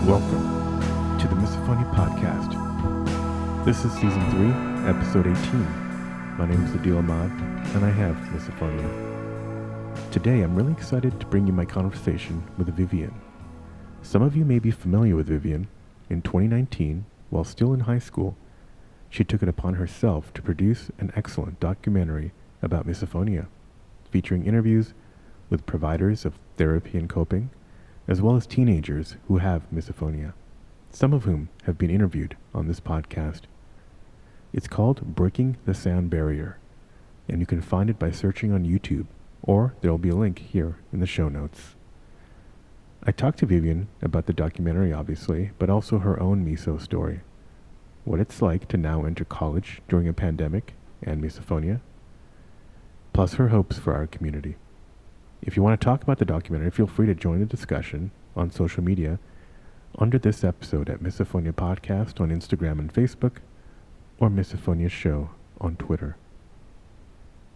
Welcome to the Misophonia Podcast. This is Season 3, Episode 18. My name is Adil Ahmad, and I have misophonia. Today, I'm really excited to bring you my conversation with Vivien. Some of you may be familiar with Vivien. In 2019, while still in high school, she took it upon herself to produce an excellent documentary about misophonia, featuring interviews with providers of therapy and coping, as well as teenagers who have misophonia, some of whom have been interviewed on this podcast. It's called Breaking the Sound Barrier, and you can find it by searching on YouTube, or there will be a link here in the show notes. I talked to Vivien about the documentary, obviously, but also her own miso story, what it's like to now enter college during a pandemic and misophonia, plus her hopes for our community. If you want to talk about the documentary, feel free to join the discussion on social media under this episode at Misophonia Podcast on Instagram and Facebook, or Misophonia Show on Twitter.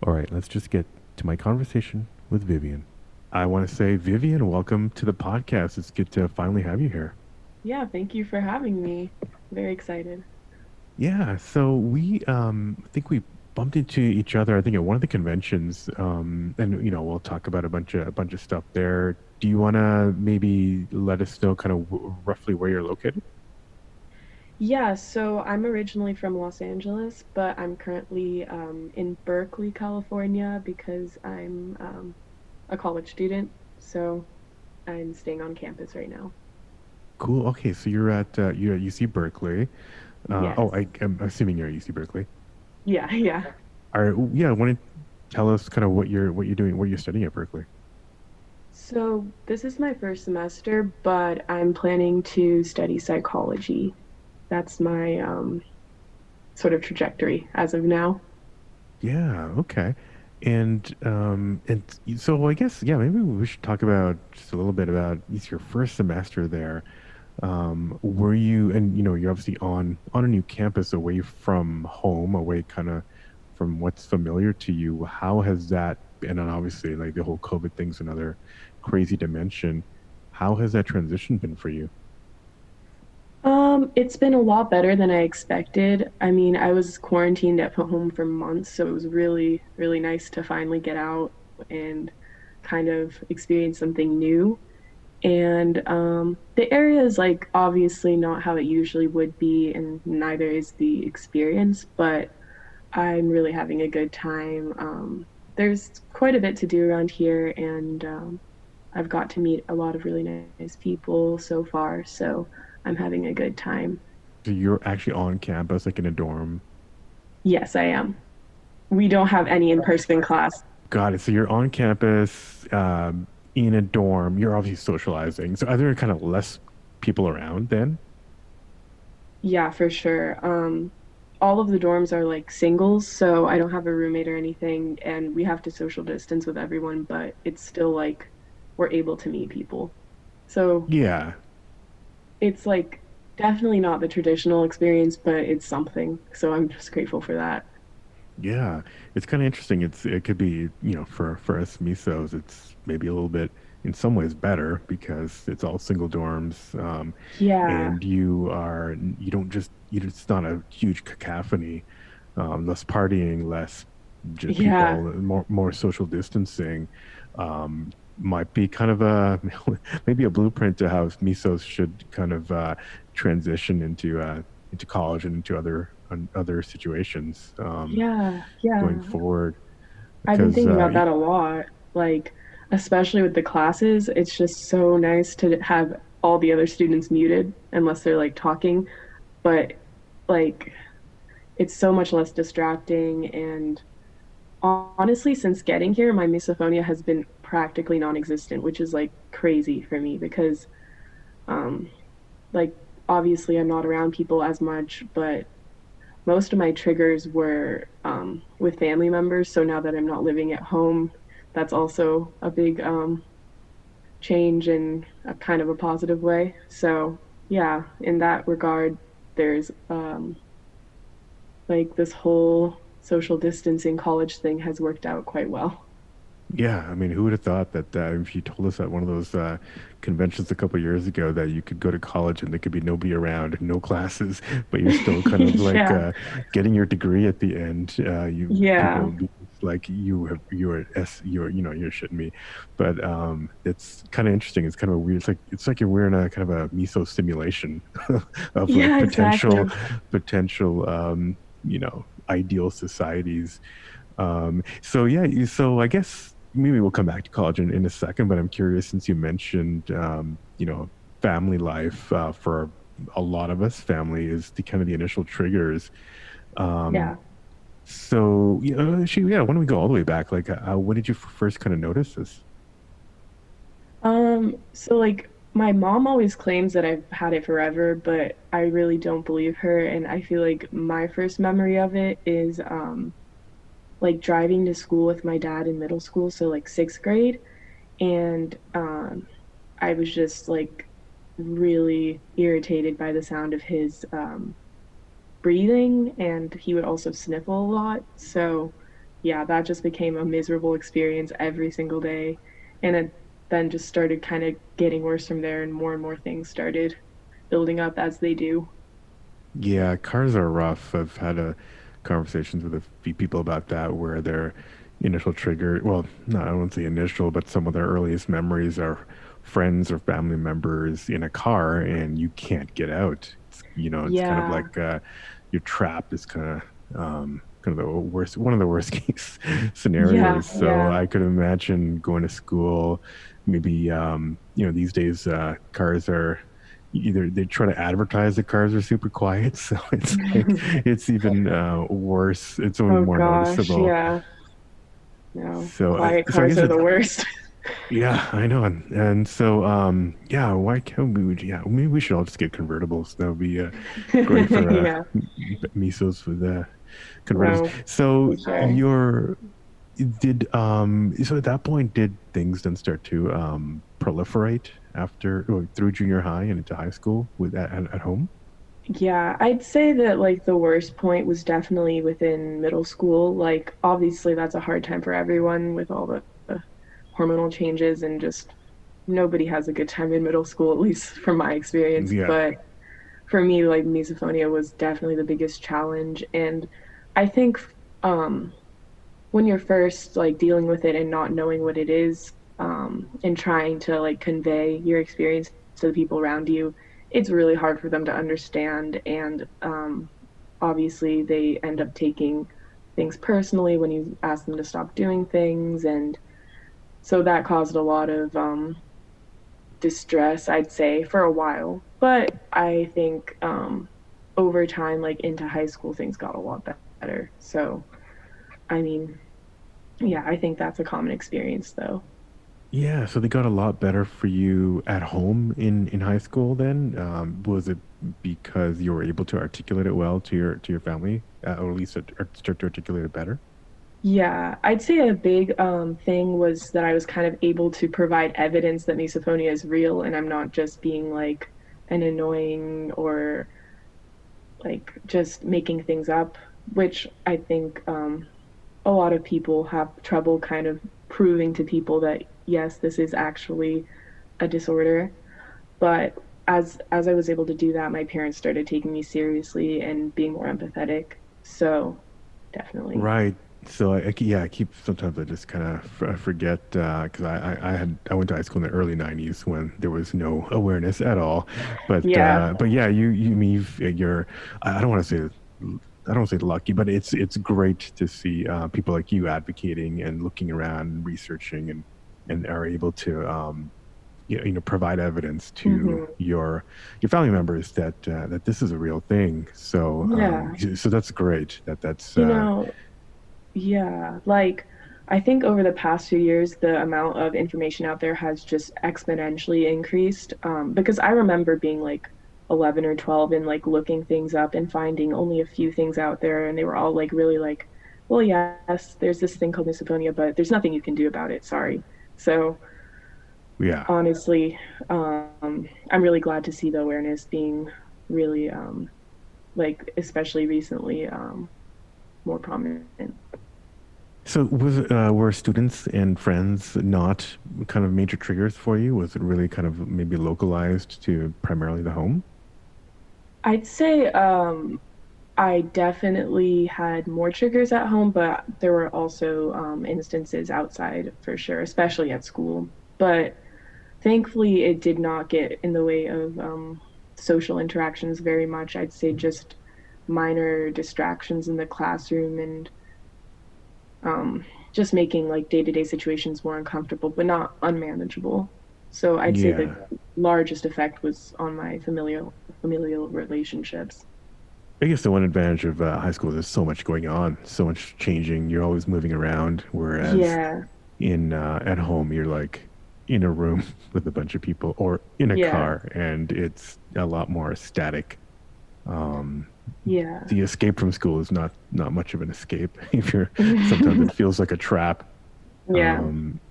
All right, let's just get to my conversation with Vivien. I want to say, Vivien, welcome to the podcast. It's good to finally have you here. Yeah, thank you for having me. Very excited. Yeah, so I think we bumped into each other, I think at one of the conventions, and we'll talk about a bunch of stuff there. Do you want to maybe let us know kind of roughly where you're located? Yeah, so I'm originally from Los Angeles, but I'm currently in Berkeley, California, because I'm a college student. So I'm staying on campus right now. Cool. Okay, so you're at UC Berkeley. Yes. I'm assuming you're at UC Berkeley. Yeah, yeah. Yeah. Want to tell us kind of what you're doing, what you're studying at Berkeley? So this is my first semester, but I'm planning to study psychology. That's my sort of trajectory as of now. Yeah. Okay. And so I guess maybe we should talk about just a little bit about it's your first semester there. Were you, and you're obviously on a new campus, away from home, away kind of from what's familiar to you. How has that, and then obviously like the whole COVID thing's another crazy dimension. How has that transition been for you? It's been a lot better than I expected. I mean, I was quarantined at home for months, so it was really, really nice to finally get out and kind of experience something new. And the area is like obviously not how it usually would be, and neither is the experience, but I'm really having a good time. There's quite a bit to do around here, and I've got to meet a lot of really nice people so far, so I'm having a good time. So you're actually on campus, like in a dorm. Yes, I am. We don't have any in-person class. Got it. So you're on campus, in a dorm. You're obviously socializing. So are there kind of less people around then? Yeah, for sure. All of the dorms are like singles, so I don't have a roommate or anything, and we have to social distance with everyone, but it's still like we're able to meet people. So Yeah. it's like definitely not the traditional experience, but it's something. So I'm just grateful for that. Yeah, it's kind of interesting. It could be, for us misos, it's maybe a little bit in some ways better because it's all single dorms, Yeah, and you don't just it's not a huge cacophony, less partying, less just yeah, people, more social distancing. Might be kind of a maybe a blueprint to how misos should kind of transition into college and into other situations. yeah, Going yeah. forward I've been because thinking about that a lot. Like, especially with the classes, it's just so nice to have all the other students muted unless they're like talking. But like, it's so much less distracting. And honestly, since getting here, my misophonia has been practically non-existent, which is like crazy for me because, um, like, obviously I'm not around people as much, but most of my triggers were with family members. So now that I'm not living at home, that's also a big change in a kind of a positive way. So yeah, in that regard, there's like this whole social distancing college thing has worked out quite well. Yeah, I mean, who would have thought that if you told us at one of those conventions a couple of years ago that you could go to college and there could be nobody around, no classes, but you're still kind of like Yeah. getting your degree at the end. You people Yeah. will be like you're s you're you're shitting me, but it's kind of interesting. It's kind of a weird. It's like you're wearing a kind of a meso simulation of like Yeah, exactly. potential ideal societies. So yeah, so I guess maybe we'll come back to college in a second, but I'm curious since you mentioned, family life, for a lot of us, family is the kind of the initial triggers. Um, Yeah. so yeah, why don't we go all the way back? Like, when did you first kind of notice this? So like my mom always claims that I've had it forever, but I really don't believe her. And I feel like my first memory of it is like driving to school with my dad in middle school, so like sixth grade. And I was just like really irritated by the sound of his breathing, and he would also sniffle a lot. So, yeah, that just became a miserable experience every single day. And it then just started kind of getting worse from there, and more things started building up as they do. Yeah, cars are rough. I've had conversations with a few people about that where their initial trigger, well, not I won't say initial, but some of their earliest memories are friends or family members in a car and you can't get out. It's kind of Yeah, like you're trapped. It's kind of the worst, one of the worst case yeah, scenarios. So yeah. I could imagine going to school, maybe these days cars are either they try to advertise the cars are super quiet, so it's like it's even worse. It's only Oh more gosh, noticeable. yeah. No, So quiet so I cars guess are it, the worst. yeah, I know, and so yeah, why can't we? Yeah, maybe we should all just get convertibles. That would be great for Yeah, misos with convertibles. no, So for sure. your did so at that point did things then start to proliferate after or through junior high and into high school with at home? Yeah, I'd say that like the worst point was definitely within middle school. Like obviously that's a hard time for everyone with all the hormonal changes, and just nobody has a good time in middle school, at least from my experience. Yeah. But for me, like misophonia was definitely the biggest challenge. And I think um when you're first like dealing with it and not knowing what it is, and trying to like convey your experience to the people around you, it's really hard for them to understand. And obviously, they end up taking things personally when you ask them to stop doing things. And so that caused a lot of distress, I'd say, for a while. But I think over time, like into high school, things got a lot better. So, I mean, yeah, I think that's a common experience though. Yeah, so they got a lot better for you at home in high school then? Was it because you were able to articulate it well to your family, or at least start to articulate it better? Yeah, I'd say a big thing was that I was kind of able to provide evidence that misophonia is real, and I'm not just being like an annoying or like just making things up, which I think a lot of people have trouble kind of proving to people that yes, this is actually a disorder. But as I was able to do that, my parents started taking me seriously and being more empathetic. So definitely. Right. So yeah, I keep sometimes I just kind of forget because I went to high school in the early '90s when there was no awareness at all, Yeah. but yeah, you mean you're I don't want to say I don't say lucky, but it's great to see people like you advocating and looking around and researching and are able to provide evidence to Hmm. your family members that this is a real thing. So Yeah. so that's great that's You know, yeah, like I think over the past few years, the amount of information out there has just exponentially increased. Because I remember being like 11 or 12 and like looking things up and finding only a few things out there, and they were all like really like, well, yes, there's this thing called misophonia, but there's nothing you can do about it. Sorry. So yeah. honestly, I'm really glad to see the awareness being really like especially recently more prominent. So were students and friends not kind of major triggers for you? Was it really kind of maybe localized to primarily the home? I'd say I definitely had more triggers at home, but there were also instances outside for sure, especially at school. But thankfully, it did not get in the way of social interactions very much. I'd say just minor distractions in the classroom and just making like day-to-day situations more uncomfortable, but not unmanageable. So I'd say the Yeah. largest effect was on my familial relationships. I guess the one advantage of high school is there's so much going on, so much changing. You're always moving around, whereas Yeah, in at home you're like in a room with a bunch of people or in a yeah, car, and it's a lot more static. Um, yeah, the escape from school is not much of an escape. If you're sometimes it feels like a trap. yeah, Um,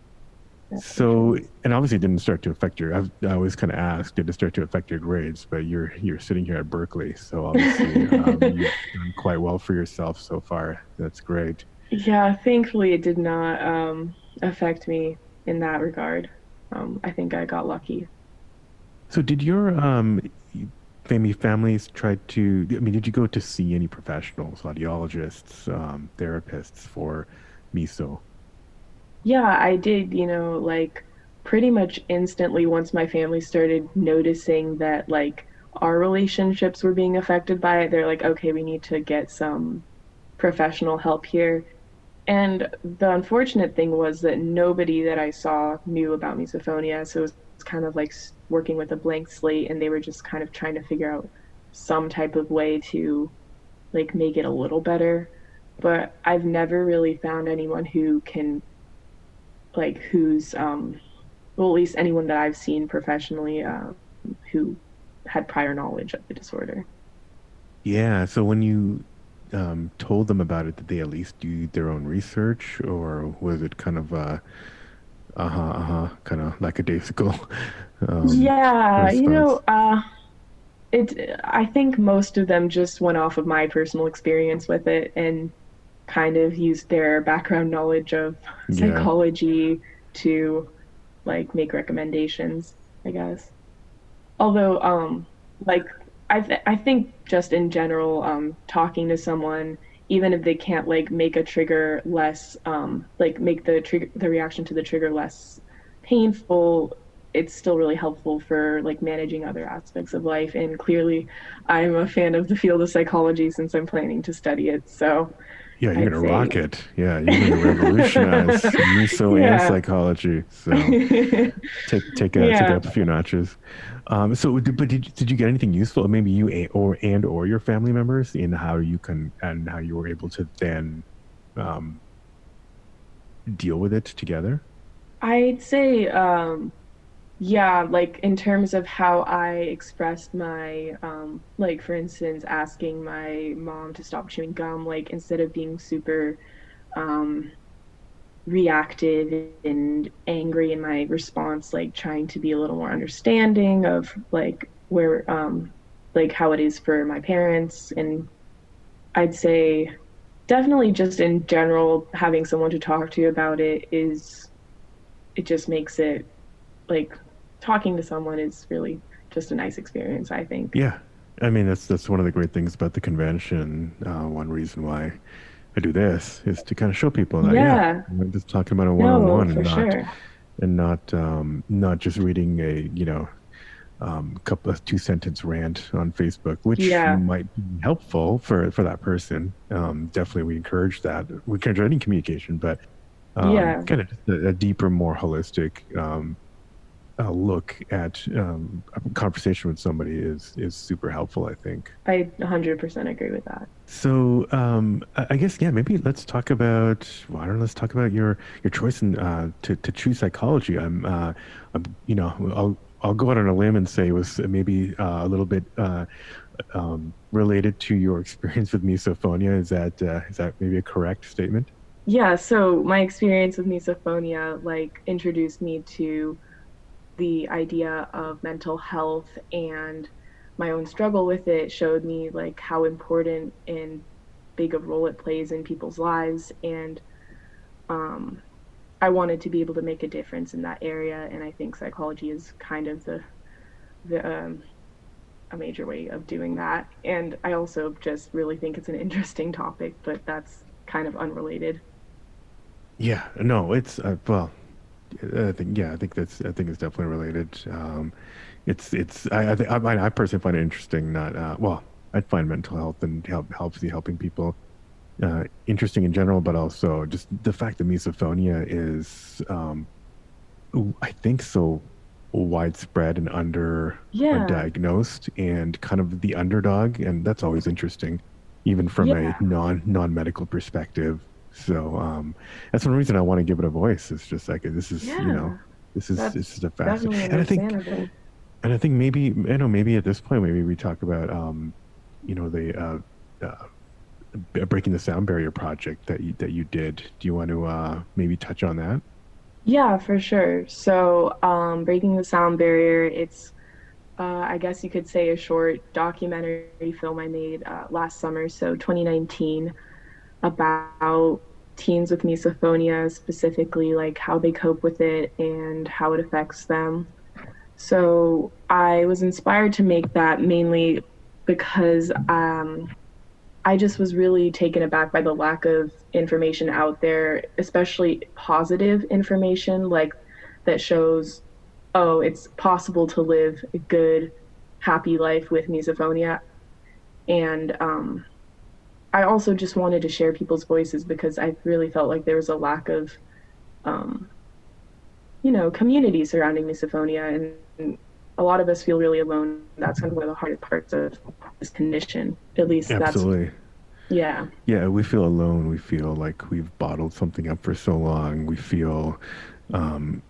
that's for so sure. and obviously it didn't start to affect your. I always kind of asked, did it start to affect your grades? But you're sitting here at Berkeley, so obviously you've done quite well for yourself so far. That's great. Yeah, thankfully it did not affect me in that regard. I think I got lucky. So did your families try to, I mean, did you go to see any professionals, audiologists, therapists for miso? Yeah, I did, like pretty much instantly once my family started noticing that like our relationships were being affected by it, they're like, okay, we need to get some professional help here. And the unfortunate thing was that nobody that I saw knew about misophonia, so it was kind of like working with a blank slate, and they were just kind of trying to figure out some type of way to like make it a little better. But I've never really found anyone who can like who's well, at least anyone that I've seen professionally who had prior knowledge of the disorder. Yeah, so when you told them about it, did they at least do their own research, or was it kind of kind of lackadaisical um, Yeah, response? I think most of them just went off of my personal experience with it and kind of used their background knowledge of Yeah, psychology to like make recommendations, I guess. Although, like I think just in general, talking to someone, even if they can't like make a trigger less, like make the reaction to the trigger less painful, it's still really helpful for like managing other aspects of life. And clearly, I'm a fan of the field of psychology since I'm planning to study it. So yeah, you're I'd gonna say, rock it. Yeah, you're gonna revolutionize miso and yeah, psychology. So. Take it yeah. up a few notches. But did you get anything useful? Maybe you or your family members in how you can and how you were able to then um, deal with it together? I'd say, yeah, like in terms of how I expressed my, like for instance, asking my mom to stop chewing gum, like instead of being super um, reactive and angry in my response, like trying to be a little more understanding of like how it is for my parents. And I'd say definitely just in general, having someone to talk to about it just makes it like talking to someone is really just a nice experience, I think. Yeah, I mean that's one of the great things about the convention. One reason why I do this is to kind of show people that Yeah, we're just talking about a no, one-on-one for sure. and not just reading a couple of two-sentence rant on Facebook, which Yeah, might be helpful for that person. Definitely, we encourage that. We encourage any communication, but yeah, kind of just a deeper, more holistic look at a conversation with somebody is super helpful, I think. I 100% agree with that. So I guess yeah, maybe let's talk about well, I don't know, let's talk about your choice in to choose psychology. I'm I'll go out on a limb and say it was maybe a little bit related to your experience with misophonia. Is that maybe a correct statement? Yeah, so my experience with misophonia like introduced me to the idea of mental health, and my own struggle with it showed me like how important and big a role it plays in people's lives. And I wanted to be able to make a difference in that area, and I think psychology is kind of the a major way of doing that. And I also just really think it's an interesting topic, but that's kind of unrelated. Yeah, no, it's well, I think yeah, I think it's definitely related. I personally find it interesting. Not well, I'd find mental health and helps you helping people interesting in general, but also just the fact that misophonia is, I think, so widespread and under Yeah, diagnosed and kind of the underdog, and that's always interesting, even from a yeah, non medical perspective. So that's one reason I want to give it a voice. It's just like this is yeah. this That's is a fascinating, definitely understandable. and I think maybe I know maybe at this point maybe we talk about the breaking the sound barrier project that you did. Do you want to maybe touch on that? Yeah, for sure. So, Breaking the Sound Barrier, it's I guess you could say a short documentary film I made last summer, so 2019, about teens with misophonia, specifically like how they cope with it and how it affects them. So I was inspired to make that mainly because I just was really taken aback by the lack of information out there, especially positive information like that shows, oh, it's possible to live a good, happy life with misophonia. And I also just wanted to share people's voices because I really felt like there was a lack of, um, community surrounding misophonia. And a lot of us feel really alone. That's kind of one of the hardest parts of this condition. At least that's, Absolutely. yeah, Yeah, we feel alone. We feel like we've bottled something up for so long. We feel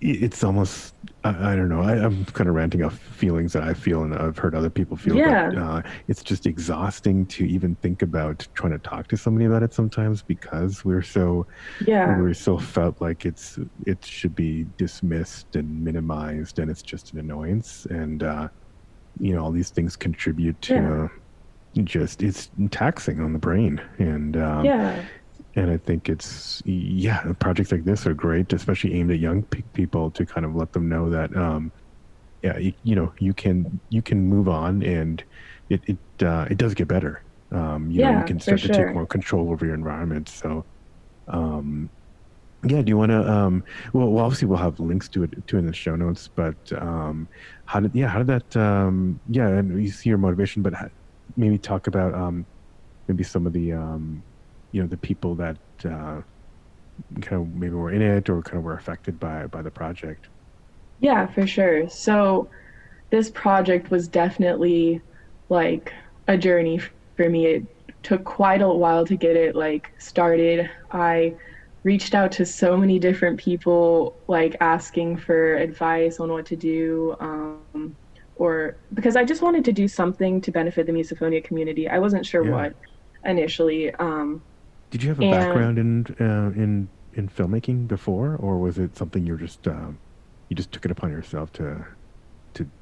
it's almost I don't know. I'm kind of ranting off feelings that I feel and I've heard other people feel, but yeah, it's just exhausting to even think about trying to talk to somebody about it sometimes because yeah, we're so felt like it should be dismissed and minimized and it's just an annoyance and all these things contribute yeah, to just it's taxing on the brain yeah, and I think it's yeah projects like this are great especially aimed at young people to kind of let them know that yeah you can move on and it does get better. You yeah, can for start to take sure. more control over your environment. So um yeah, do you want to well obviously we'll have links to it in the show notes, but how did that yeah, and you see your motivation, but maybe talk about maybe some of the the people that uh kind of maybe were in it or kind of were affected by the project. Yeah, for sure. So this project was definitely like a journey for me. It took quite a while to get it like started. I reached out to so many different people, like asking for advice on what to do, or because I just wanted to do something to benefit the misophonia community. I wasn't sure Yeah. what initially. Did you have a And background in filmmaking before, or was it something you just took it upon yourself to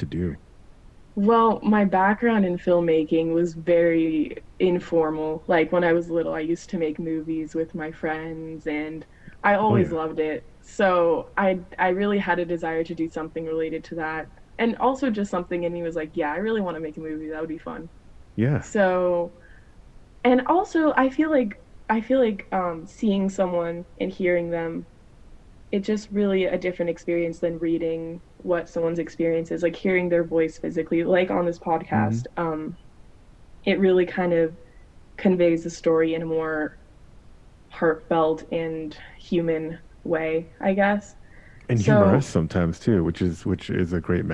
do? Well, my background in filmmaking was very informal. Like when I was little, I used to make movies with my friends and I Oh always yeah. loved it. So I really had a desire to do something related to that. And also just something in me was like, yeah, I really want to make a movie. That would be fun. Yeah. So, and also I feel like seeing someone and hearing them, it's just really a different experience than reading what someone's experience is, like hearing their voice physically, like on this Hmm. podcast. It really kind of conveys the story in a more heartfelt and human way, I guess. And humorous So, sometimes too, which is a great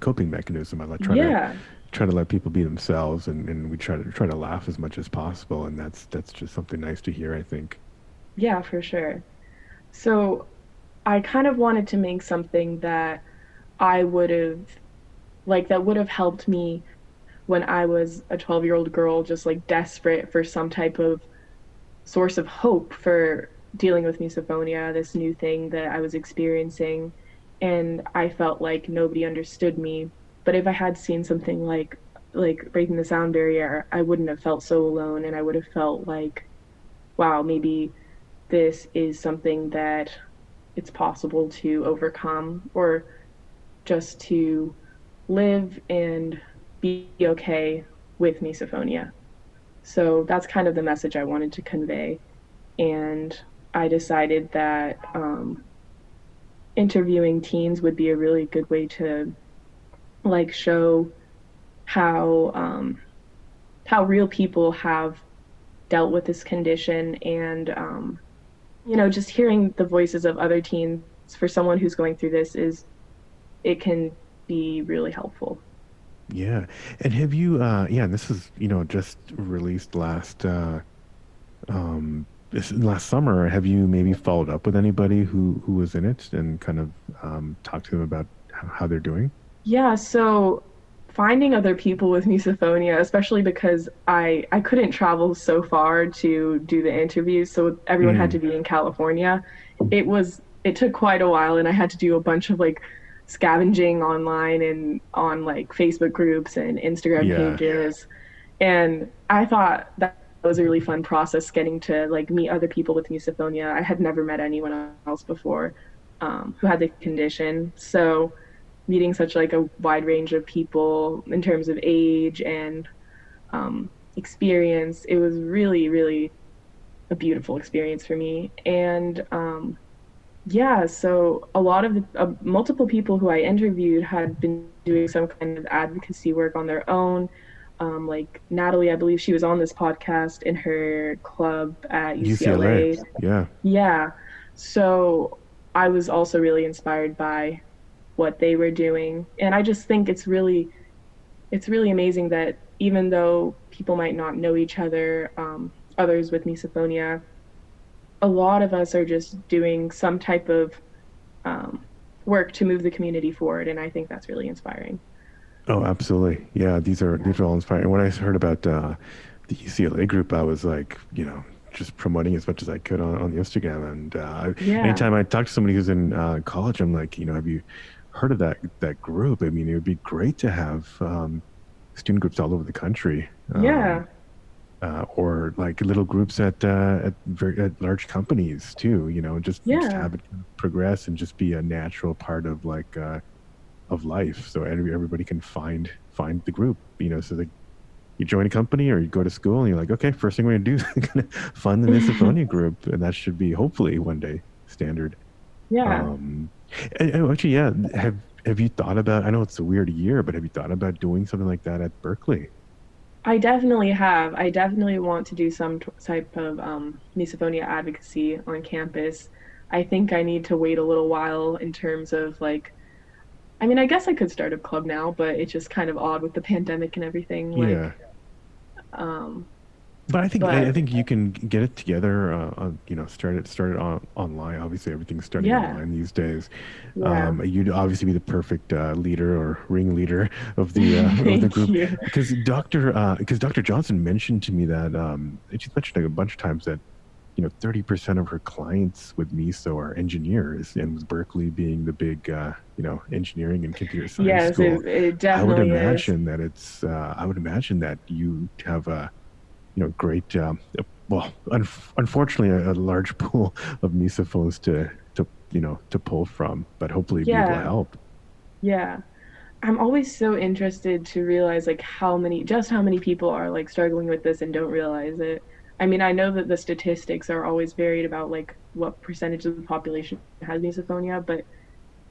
coping mechanism. I like yeah, try to let people be themselves, and we try to laugh as much as possible, and that's just something nice to hear, I think. yeah, for sure. So, I kind of wanted to make something that I would have that would have helped me when I was a 12-year-old girl, just like desperate for some type of source of hope for dealing with misophonia, this new thing that I was experiencing. And I felt like nobody understood me. But if I had seen something like breaking the sound barrier, I wouldn't have felt so alone and I would have felt like, wow, maybe this is something that it's possible to overcome or just to live and be okay with misophonia. So that's kind of the message I wanted to convey. And I decided that interviewing teens would be a really good way to like show how how real people have dealt with this condition and just hearing the voices of other teens for someone who's going through this is it can be really helpful. Yeah. And have you yeah, and this is, just released last summer. Have you maybe followed up with anybody who was in it and kind of talked to them about how they're doing? Yeah, so finding other people with misophonia, especially because I couldn't travel so far to do the interviews, so everyone had Mm. to be in California. It took quite a while and I had to do a bunch of like scavenging online and on like Facebook groups and Instagram Yeah. pages. And I thought that was a really fun process getting to like meet other people with misophonia. I had never met anyone else before who had the condition. So meeting such like a wide range of people in terms of age and experience, it was really, really a beautiful experience for me. And yeah, so a lot of multiple people who I interviewed had been doing some kind of advocacy work on their own. Like Natalie, I believe she was on this podcast in her club at UCLA. UCLA. Yeah. Yeah. So I was also really inspired by what they were doing. And I just think it's really amazing that even though people might not know each other, others with misophonia, a lot of us are just doing some type of um, work to move the community forward, and I think that's really inspiring. Oh, absolutely. Yeah, these are all inspiring. When I heard about the UCLA group, I was like, just promoting as much as I could on Instagram. And Yeah, anytime I talk to somebody who's in college, I'm like, have you heard of that group? I mean, it would be great to have student groups all over the country, yeah, or like little groups at large companies too. Just yeah, have it progress and just be a natural part of like. Of life, so everybody can find the group, so that you join a company or you go to school and you're like, okay, first thing we're gonna do is gonna find the misophonia group, and that should be hopefully one day standard. yeah. um and actually, yeah, have you thought about, I know it's a weird year, but have you thought about doing something like that at Berkeley? I definitely have. I definitely want to do some type of misophonia advocacy on campus. I think I need to wait a little while in terms of like, I mean, I guess I could start a club now, but it's just kind of odd with the pandemic and everything. Yeah. Um, But I but think you can get it together. Start it online. Obviously, everything's starting yeah, online these days. yeah. You'd obviously be the perfect leader or ringleader of the Thank group, you. because Dr. Johnson mentioned to me that she's mentioned like a bunch of times that 30% of her clients with MISO are engineers, and with Berkeley being the big engineering and computer science Yes, school. it definitely is. I would imagine that you have a great. Well, unfortunately, a large pool of misophones to pull from, but hopefully be able to Yeah, help. yeah. I'm always so interested to realize like how many people are like struggling with this and don't realize it. I mean, I know that the statistics are always varied about like what percentage of the population has misophonia, but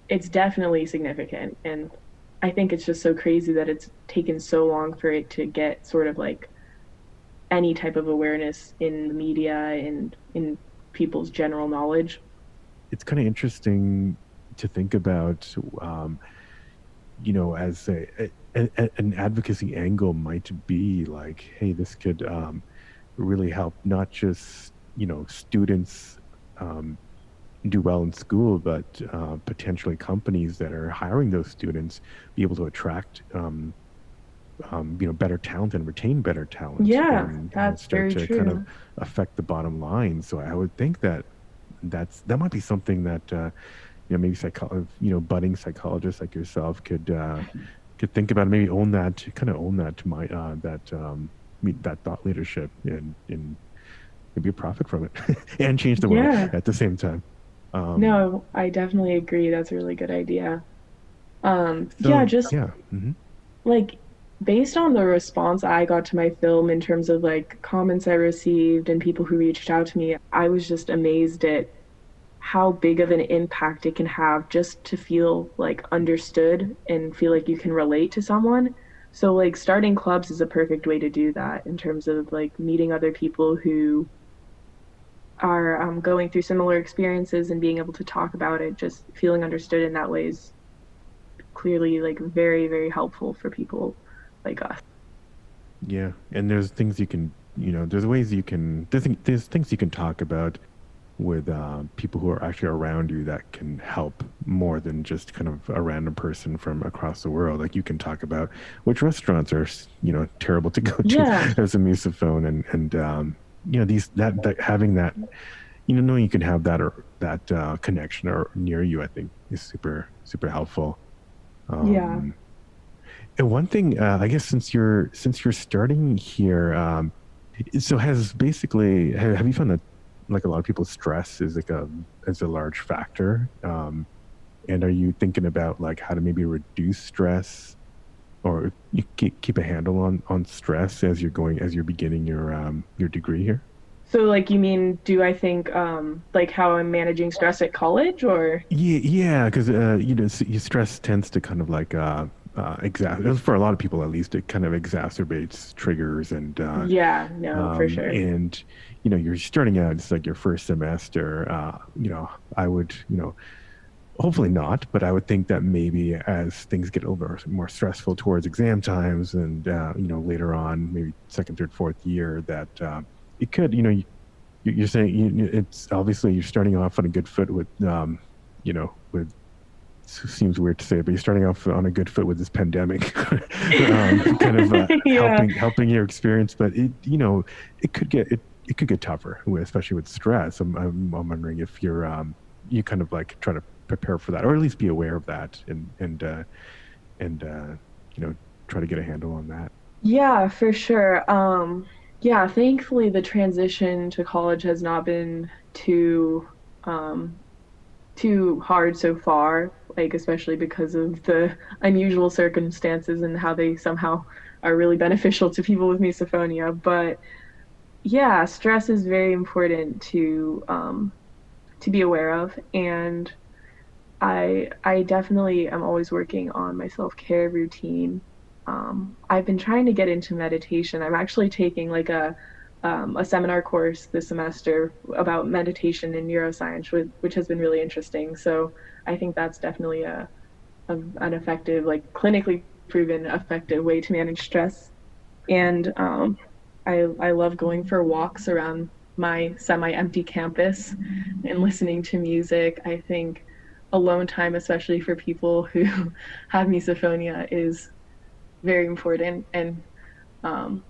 it's definitely significant. And I think it's just so crazy that it's taken so long for it to get sort of like any type of awareness in the media and in people's general knowledge. It's kind of interesting to think about, as an advocacy angle might be like, hey, this could really help not just students um, do well in school, but potentially companies that are hiring those students be able to attract better talent and retain better talent, Yeah, and that's start very to kind of true. affect the bottom line. So I would think that that might be something that maybe budding psychologists like yourself could think about, and maybe own that to my that that thought leadership in maybe profit from it and change the world Yeah. at the same time. Um, No, I definitely agree. That's a really good idea. Yeah, so just yeah, hmm like based on the response I got to my film in terms of like comments I received and people who reached out to me, I was just amazed at how big of an impact it can have just to feel like understood and feel like you can relate to someone. So like starting clubs is a perfect way to do that in terms of like meeting other people who are going through similar experiences and being able to talk about it, just feeling understood in that way is clearly like very, very helpful for people like us. yeah, and there's things you can, there's ways you can, there's things you can talk about with people who are actually around you that can help more than just kind of a random person from across the world. Like you can talk about which restaurants are, terrible to go to Yeah, as a musophone, and these that having that, knowing you can have that or that connection or near you, I think is super super helpful. yeah. Um, and one thing, I guess, since you're starting here, so has basically have you found that like a lot of people's stress is like a large factor? And are you thinking about like how to maybe reduce stress or you keep a handle on stress as you're beginning your degree here? So like you mean do I think like how I'm managing stress at college or Yeah, yeah, because stress tends to kind of like for a lot of people at least, it kind of exacerbates triggers yeah, no, for sure. and you're starting out, it's like your first semester. I would, hopefully not, but I would think that maybe as things get a little bit more stressful towards exam times and later on, maybe second, third, fourth year, that it could, you're saying it's obviously you're starting off on a good foot with with seems weird to say, but you're starting off on a good foot with this pandemic, kind of Yeah. helping your experience. But it could get it could get tougher, especially with stress. I'm wondering if you kind of like try to prepare for that, or at least be aware of that, and you know try to get a handle on that. Yeah, for sure. Yeah, thankfully the transition to college has not been um too hard so far, like especially because of the unusual circumstances and how they somehow are really beneficial to people with misophonia. But yeah, stress is very important to be aware of, and I definitely am always working on my self-care routine. I've been trying to get into meditation. I'm actually taking like a seminar course this semester about meditation and neuroscience, which has been really interesting. So I think that's definitely an effective, like clinically proven effective way to manage stress. And I love going for walks around my semi-empty campus and listening to music. I think alone time, especially for people who have misophonia, is very important. And um,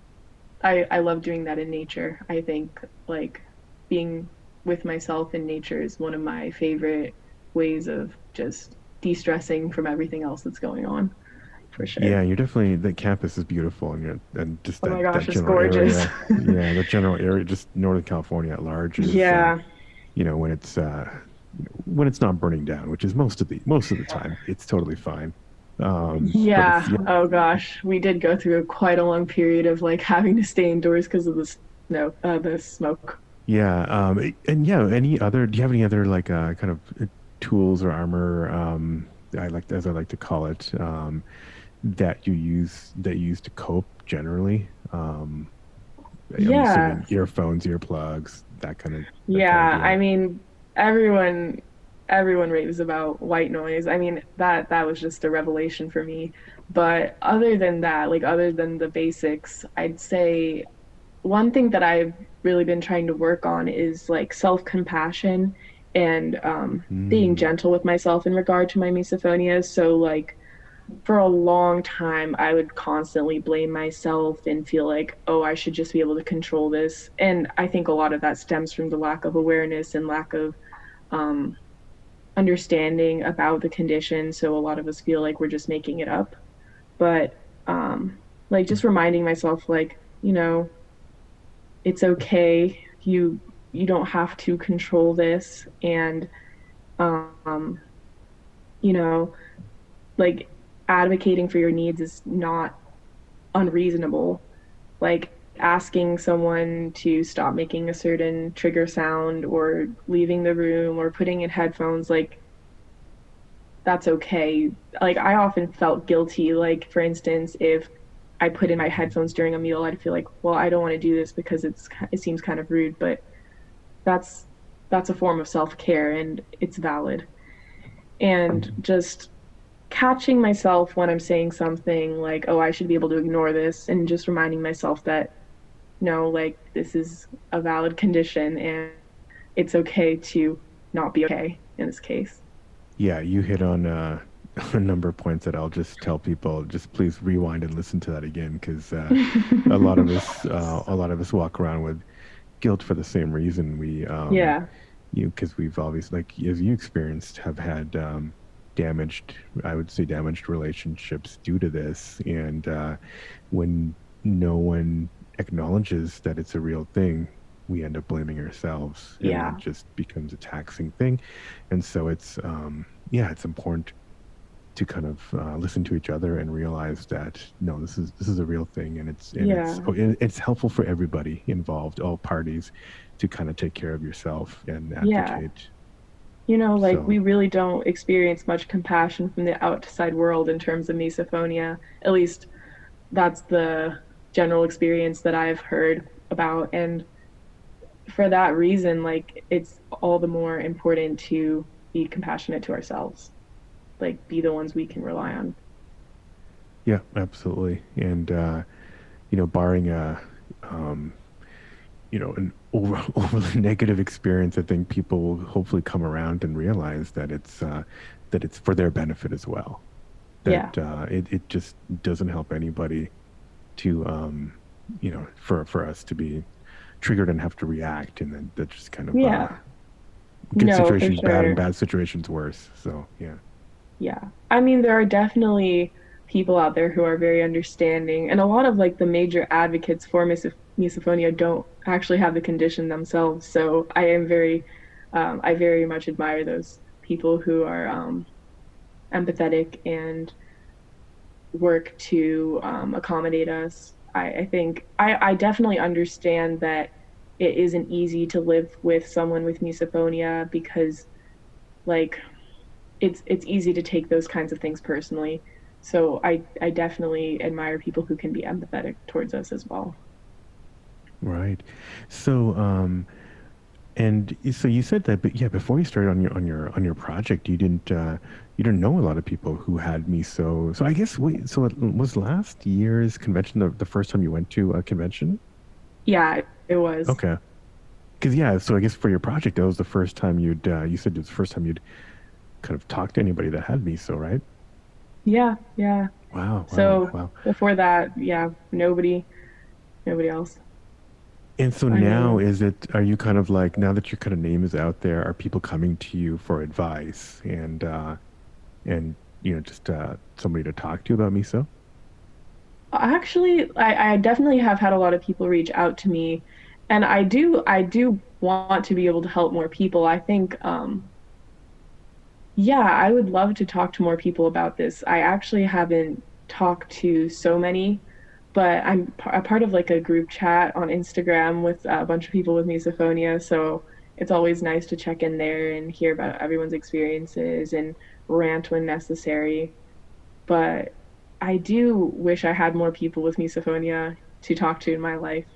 I love doing that in nature. I think like being with myself in nature is one of my favorite ways of just de-stressing from everything else that's going on, for Yeah, sure. you're definitely the campus is beautiful, and just Oh my that gosh, it's general gorgeous. area. Yeah, that general area, just Northern California at large is, Yeah. when it's not burning down, which is most of the time, it's totally fine. But it's Yeah. yeah, Oh gosh, we did go through quite a long period of like having to stay indoors because of the snow, the smoke. yeah, and yeah. Any other? Do you have any other like kind of tools or armor? As I like to call it, that you use to cope generally. I'm Yeah. assuming earphones, earplugs, that kind of Yeah. I deal. mean, everyone everyone raves about white noise. I mean, that was just a revelation for me. But other than that, like other than the basics, I'd say one thing that I've really been trying to work on is like self-compassion and being Mm. gentle with myself in regard to my misophonia. So like for a long time, I would constantly blame myself and feel like, oh, I should just be able to control this. And I think a lot of that stems from the lack of awareness and lack of um, understanding about the condition. So a lot of us feel like we're just making it up. But like just reminding myself, like, it's okay you you don't have to control this, and um you know, like advocating for your needs is not unreasonable. Like asking someone to stop making a certain trigger sound or leaving the room or putting in headphones, like that's okay. Like I often felt guilty, like for instance, if I put in my headphones during a meal, I'd feel like, well, I don't want to do this because it seems kind of rude, but that's that's a form of self-care and it's valid. And Mhm. just catching myself when I'm saying something like, oh, I should be able to ignore this, and just reminding myself that no, like this is a valid condition and it's okay to not be okay in this case. Yeah, you hit on a number of points that I'll just tell people. Just please rewind and listen to that again, because a lot of us walk around with guilt for the same reason. Yeah, Because we've obviously, like as you experienced, have had damaged, I would say, damaged relationships due to this. And when no one acknowledges that it's a real thing, we end up blaming ourselves, and that yeah, just becomes a taxing thing. And so yeah, it's important to kind of listen to each other and realize that no, this is a real thing, and yeah. it's helpful for everybody involved, all parties, to kind of take care of yourself and Yeah. advocate. Like So we really don't experience much compassion from the outside world in terms of misophonia. At least that's the general experience that I've heard about. And for that reason, like it's all the more important to be compassionate to ourselves, like be the ones we can rely on. yeah, absolutely. And barring a um, an overly negative experience, I think people will hopefully come around and realize that it's for their benefit as well. That Yeah. it just doesn't help anybody to for us to be triggered and have to react, and then that just kind of Yeah. good No, for situations bad and sure. bad situations worse. So yeah. Yeah. I mean, there are definitely people out there who are very understanding, and a lot of like the major advocates for misophonia don't actually have the condition themselves. So I very much admire those people who are empathetic and work to accommodate us. I think I definitely understand that it isn't easy to live with someone with misophonia because like it's easy to take those kinds of things personally. So I definitely admire people who can be empathetic towards us as well. Right. So and so you said that, but yeah, before you started on your project, you didn't know a lot of people who had me. So I guess wait, so it was last year's convention the first time you went to a convention? Yeah, it was. Okay. Because yeah, so I guess for your project, that was the first time you said it was the first time you'd kind of talked to anybody that had me. So right? Yeah, yeah. Wow, wow, So wow. before that, yeah, nobody else And so I now knew. is it, are you kind of like, now that your kind of name is out there, are people coming to you for advice and just somebody to talk to about miso? Actually, I definitely have had a lot of people reach out to me, and I do want to be able to help more people. I think yeah, I would love to talk to more people about this. I actually haven't talked to so many, but a part of like a group chat on Instagram with a bunch of people with misophonia. So it's always nice to check in there and hear about everyone's experiences and rant when necessary. But I do wish I had more people with misophonia to talk to in my life.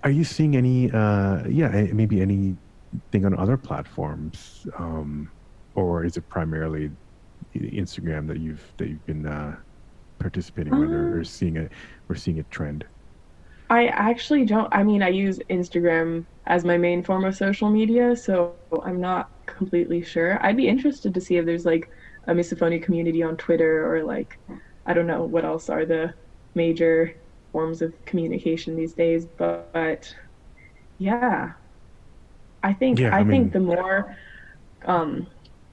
Are you seeing any, maybe anything on other platforms, or is it primarily Instagram that you've been participating with, or Um, seeing it, or seeing a trend? I actually don't. I mean, I use Instagram as my main form of social media, so I'm not completely sure. I'd be interested to see if there's like a misophonia community on Twitter or like, I don't know what else are the major forms of communication these days. But yeah, Yeah, I I think mean, the more um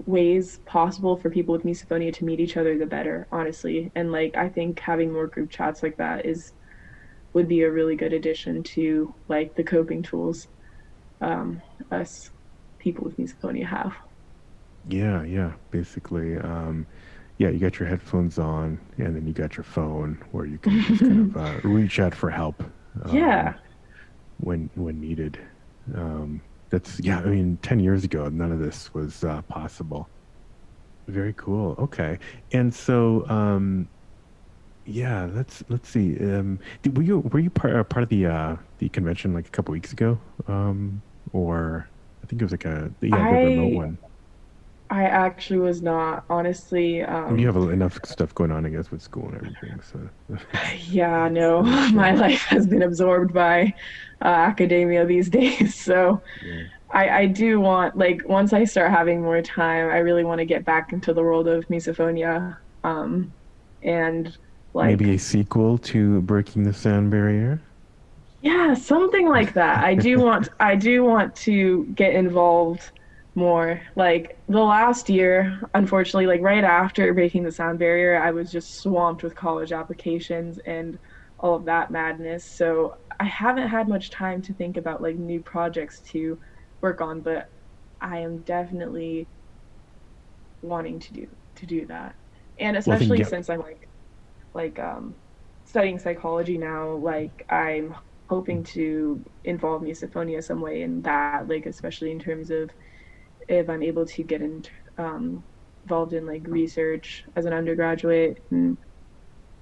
ways possible for people with misophonia to meet each other, the better, honestly. And like, I think having more group chats like that is would be a really good addition to like the coping tools. um, us people with misophonia have. Yeah, yeah. Basically, yeah, you got your headphones on, and then you got your phone where you can just kind of reach out for help um, Yeah, when needed. Um, that's yeah. I mean, 10 years ago, none of this was possible. Very cool. Okay, and so yeah, let's see. Were you part of the convention like a couple weeks ago? Um, or I think it was like a yeah the remote I one. I actually was not honestly. You have enough stuff going on, I guess, with school and everything. So it's Yeah, no, really my chill. life has been absorbed by academia these days. So Yeah. I do want, like, once I start having more time, I really want to get back into the world of misophonia. And Maybe like, a sequel to Breaking the Sound Barrier. yeah, something like that. I do want to get involved more. Like the last year, unfortunately, like right after breaking the sound barrier, I was just swamped with college applications and all of that madness. So I haven't had much time to think about like new projects to work on, but I am definitely wanting to do that. And Well, I think especially yeah. since I'm like studying psychology now, like I'm hoping to involve misophonia some way in that, like especially in terms of if I'm able to get involved in like research as an undergraduate and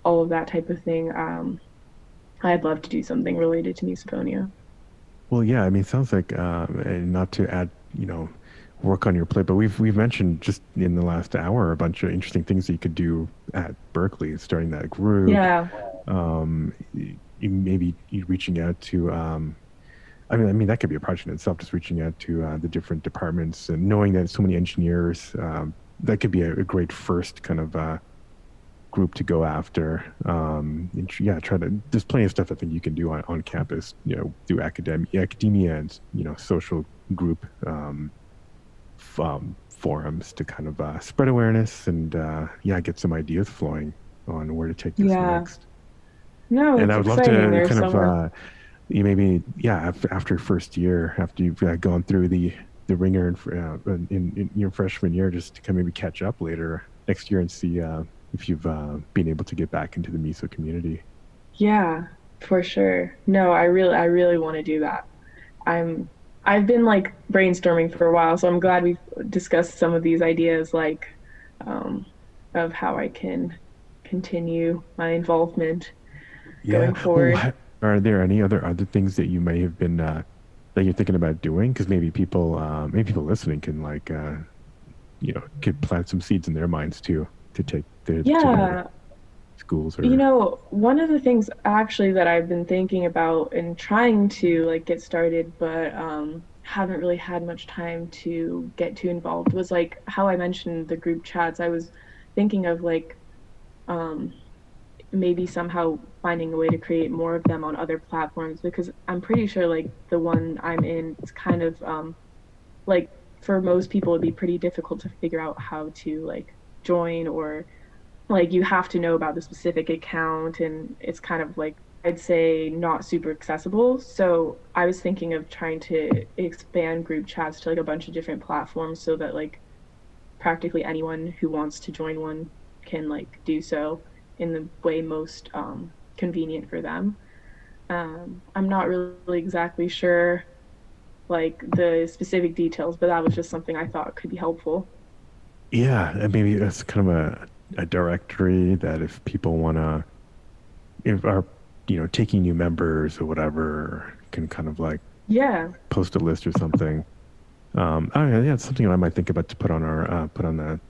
all of that type of thing. I'd love to do something related to misophonia. Well, yeah. I mean, it sounds like and not to add, work on your plate, but we've mentioned just in the last hour a bunch of interesting things that you could do at Berkeley, starting that group. Yeah, Maybe reaching out to I mean, that could be a project in itself, just reaching out to the different departments and knowing that so many engineers, that could be a great first kind of group to go after. And yeah, there's plenty of stuff I think you can do on campus, through academia and, social group forums to kind of spread awareness and, yeah, get some ideas flowing on where to take this yeah. next. No, And it's I would love exciting. to There's kind so of much. you maybe yeah after first year after you've gone through the ringer in your freshman year, just to kind of maybe catch up later next year and see if you've been able to get back into the miso community. Yeah, for sure. No, I really want to do that. I'm I've been like brainstorming for a while, so I'm glad we've discussed some of these ideas like um of how I can continue my involvement Yeah. going Well, forward. are there any other things that you may have been that you're thinking about doing? Because maybe people listening can like could plant some seeds in their minds too to take to their Yeah, schools you or know, one of the things actually that I've been thinking about and trying to like get started, but haven't really had much time to get too involved was like how I mentioned the group chats. I was thinking of like um maybe somehow finding a way to create more of them on other platforms because I'm pretty sure like the one I'm in is kind of like for most people it'd be pretty difficult to figure out how to like join or like you have to know about the specific account and it's kind of like I'd say not super accessible. So I was thinking of trying to expand group chats to like a bunch of different platforms so that like practically anyone who wants to join one can like do so in the way most convenient for them. I'm not really exactly sure like the specific details, but that was just something I thought could be helpful. yeah, and maybe that's kind of a directory that if people want to if are taking new members or whatever can kind of like Yeah, post a list or something. Oh yeah, it's something I might think about to put on our put on the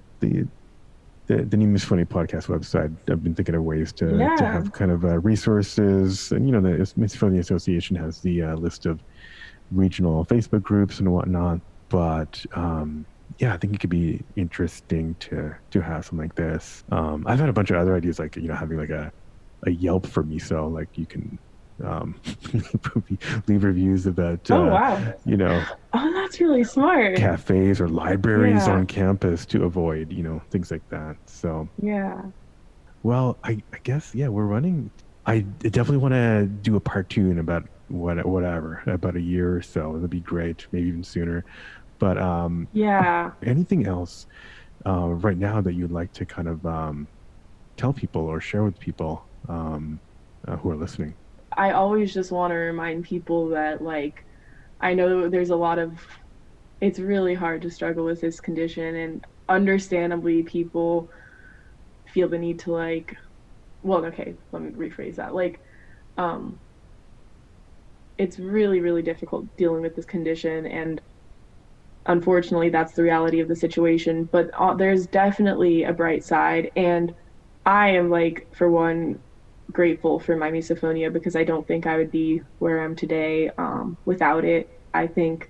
the new Miss Funny podcast website. I've been thinking of ways to yeah, have kind of resources, and the Miss Funny Association has the list of regional Facebook groups and whatnot. But yeah, I think it could be interesting to have something like this. I've had a bunch of other ideas, like having like a Yelp for miso, like you can um, leave reviews about oh wow, oh that's really smart. cafes or libraries Yeah, on campus to avoid, things like that. So, yeah, well, I guess yeah, we're running. I definitely want to do a part two in about whatever, about a year or so. That'd be great, maybe even sooner. But Yeah, anything else right now that you'd like to kind of tell people or share with people who are listening? I always just want to remind people that like I know there's a lot of it's really hard to struggle with this condition, and understandably people feel the need to like well, okay, let me rephrase that. Like um it's really difficult dealing with this condition, and unfortunately that's the reality of the situation, but there's definitely a bright side, and I am like for one grateful for my misophonia because I don't think I would be where I am today without it. I think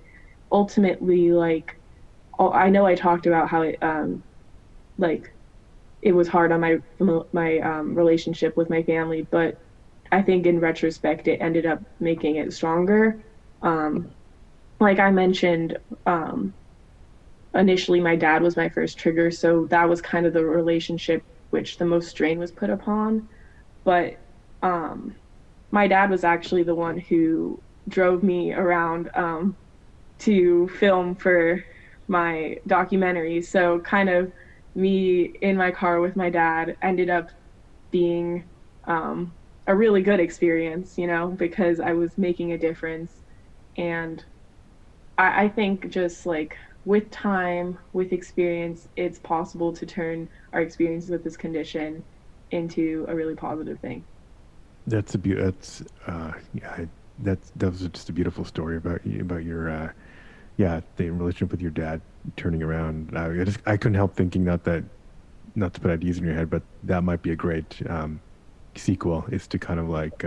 ultimately like I know I talked about how it like it was hard on my relationship with my family, but I think in retrospect it ended up making it stronger. Um, like I mentioned, initially my dad was my first trigger, so that was kind of the relationship which the most strain was put upon. But um, my dad was actually the one who drove me around to film for my documentary. So kind of me in my car with my dad ended up being a really good experience, you know, because I was making a difference. And I think just like with time, with experience, it's possible to turn our experiences with this condition into a really positive thing. That's yeah, that was just a beautiful story about about your yeah, the relationship with your dad turning around. I couldn't help thinking that not to put ideas in your head, but that might be a great sequel. Is to kind of like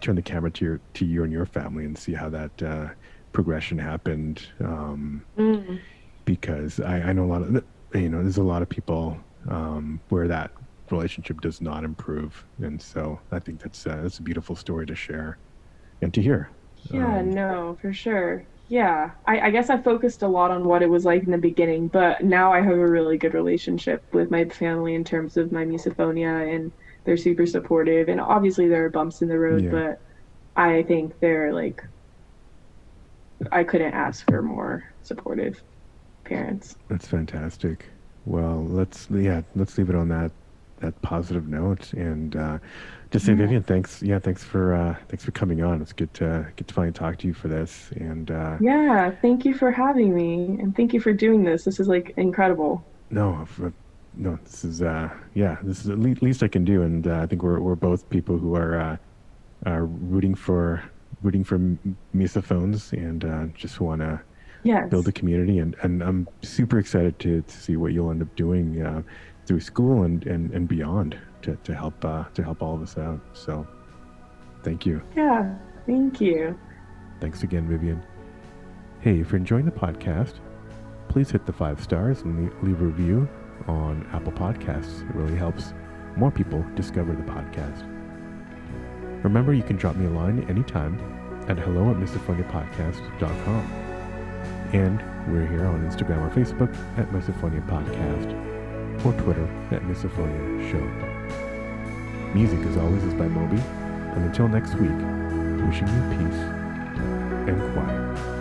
turn the camera to you and your family and see how that progression happened. Mm. Because I know a lot of there's a lot of people where that relationship does not improve, and so I think that's a beautiful story to share and to hear. Yeah, Um, no, for sure. Yeah. I guess I focused a lot on what it was like in the beginning, but now I have a really good relationship with my family in terms of my misophonia, and they're super supportive. And obviously there are bumps in the road, yeah, but I think they're like, I couldn't ask for more supportive parents. that's fantastic. Well, let's leave it on that positive note, and just say, Yeah. Vivian, thanks. Yeah, thanks for coming on. It's good to finally talk to you for this, and Yeah, thank you for having me and thank you for doing this. This is like incredible. no, no, this is yeah, this is the least I can do, and I think we're both people who are rooting for misophones, and just want to build a Yes. community, and I'm super excited to see what you'll end up doing through school and beyond to help all of us out. So thank you. Yeah, thank you. Thanks again, Vivian. Hey, if you're enjoying the podcast, please hit the 5 stars and leave a review on Apple Podcasts. It really helps more people discover the podcast. Remember, you can drop me a line anytime at hello@misophoniapodcast.com. And we're here on Instagram or Facebook at Misophonia Podcast or Twitter at Misophonia Show. Music, as always, is by Moby. And until next week, wishing you peace and quiet.